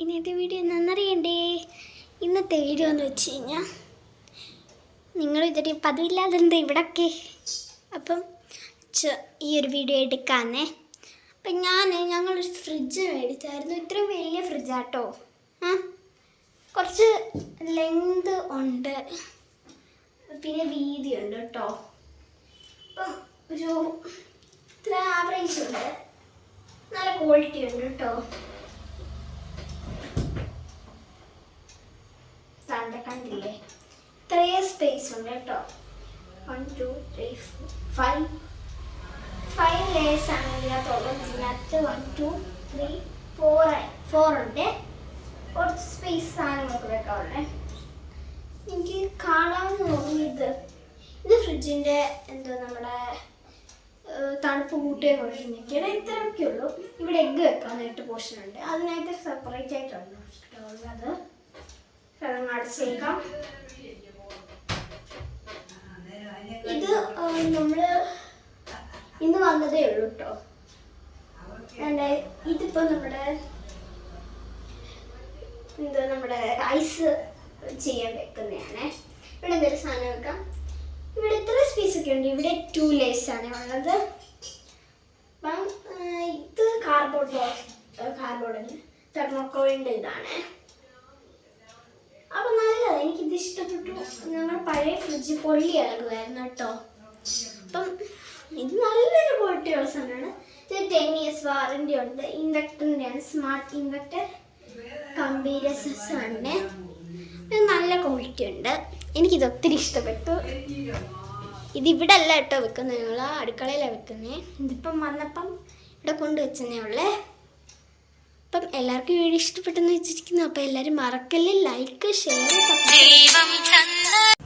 ഇന്നത്തെ വീഡിയോ എന്താണെന്നറിയണ്ടേ? ഇന്നത്തെ വീഡിയോ എന്ന് വെച്ച് കഴിഞ്ഞാൽ നിങ്ങൾ വിചാരിക്കും പതിവില്ലാതെ എന്താ ഇവിടൊക്കെ. അപ്പം ഈ ഒരു വീഡിയോ എടുക്കാന്നേ. അപ്പം ഞങ്ങളൊരു ഫ്രിഡ്ജ് മേടിച്ചായിരുന്നു. ഇത്രയും വലിയ ഫ്രിഡ്ജാട്ടോ. കുറച്ച് ലെങ്ത് ഉണ്ട്, പിന്നെ വീതിയുണ്ട് കേട്ടോ. അപ്പം ഒരു ഇത്ര ആവറേജ് ഉണ്ട്, നല്ല ക്വാളിറ്റി ഉണ്ട് കേട്ടോ. കണ്ടില്ലേ, ഇത്രയും സ്പേസ് ഉണ്ട് കേട്ടോ. 1 2 3 4 5 ലേയേഴ്സ് ആണ് ഇതിനകത്തുള്ളത്. ഇതിനകത്ത് 1 2 3 4 ഉണ്ട്. കുറച്ച് സ്പേസ് സാധനങ്ങളൊക്കെ വെക്കാറുണ്ട്. എനിക്ക് കാണാമെന്ന് തോന്നിയത് ഇത് ഫ്രിഡ്ജിൻ്റെ നമ്മുടെ തണുപ്പ് കൂട്ടിയെ കുറിച്ച് ഇത്രയൊക്കെ ഉള്ളൂ. ഇവിടെ എഗ്ഗ് വെക്കാനായിട്ട് പോർഷൻ ഉണ്ട്, അതിനായിട്ട് സെപ്പറേറ്റ് ആയിട്ടുണ്ട് അത്. അടച്ചേക്കാം. ഇത് നമ്മള് ഇന്ന് വന്നതേ ഉള്ളൂ കേട്ടോ. ഇതിപ്പോ നമ്മുടെ ഐസ് ചെയ്യാൻ വെക്കുന്നതാണ്. ഇവിടെ എന്തൊരു സാധനം വെക്കാം. ഇവിടെ ഇത്ര സ്പേസ് ഒക്കെ ഉണ്ട്. ഇവിടെ 2 ലേയേഴ്സ് ആണ് ഉള്ളത്. അപ്പം ഇത് കാർഡ്ബോർഡിന് തെർമോക്കോളിൻ്റെ ഇതാണ്. അപ്പം നല്ലത്, എനിക്കിത് ഇഷ്ടപ്പെട്ടു. ഞങ്ങൾ പഴയ ഫ്രിഡ്ജ് പൊള്ളി ഇളകുമായിരുന്നു കേട്ടോ. അപ്പം ഇത് നല്ലൊരു ക്വാളിറ്റിയുള്ള സാധനമാണ്. ഇത് 10 years വാറണ്ടി ഉണ്ട്. ഇൻവെക്ടറിൻ്റെയാണ്, സ്മാർട്ട് ഇൻവെക്ടർ കമ്പീരസസ് ആണ്. ഇത് നല്ല ക്വാളിറ്റി ഉണ്ട്. എനിക്കിത് ഒത്തിരി ഇഷ്ടപ്പെട്ടു. ഇതിവിടെ അല്ല കേട്ടോ വെക്കുന്നത്, ഞങ്ങൾ അടുക്കളയിലാണ് വെക്കുന്നത്. ഇതിപ്പം വന്നപ്പം ഇവിടെ കൊണ്ടുവച്ചതേ ഉള്ളേ. അപ്പം എല്ലാവർക്കും വീഡിയോ ഇഷ്ടപ്പെട്ടെന്ന് വെച്ചിരിക്കുന്നു. അപ്പം എല്ലാവരും മറക്കല്ലേ, ലൈക്ക്, ഷെയർ, സബ്സ്ക്രൈബ്.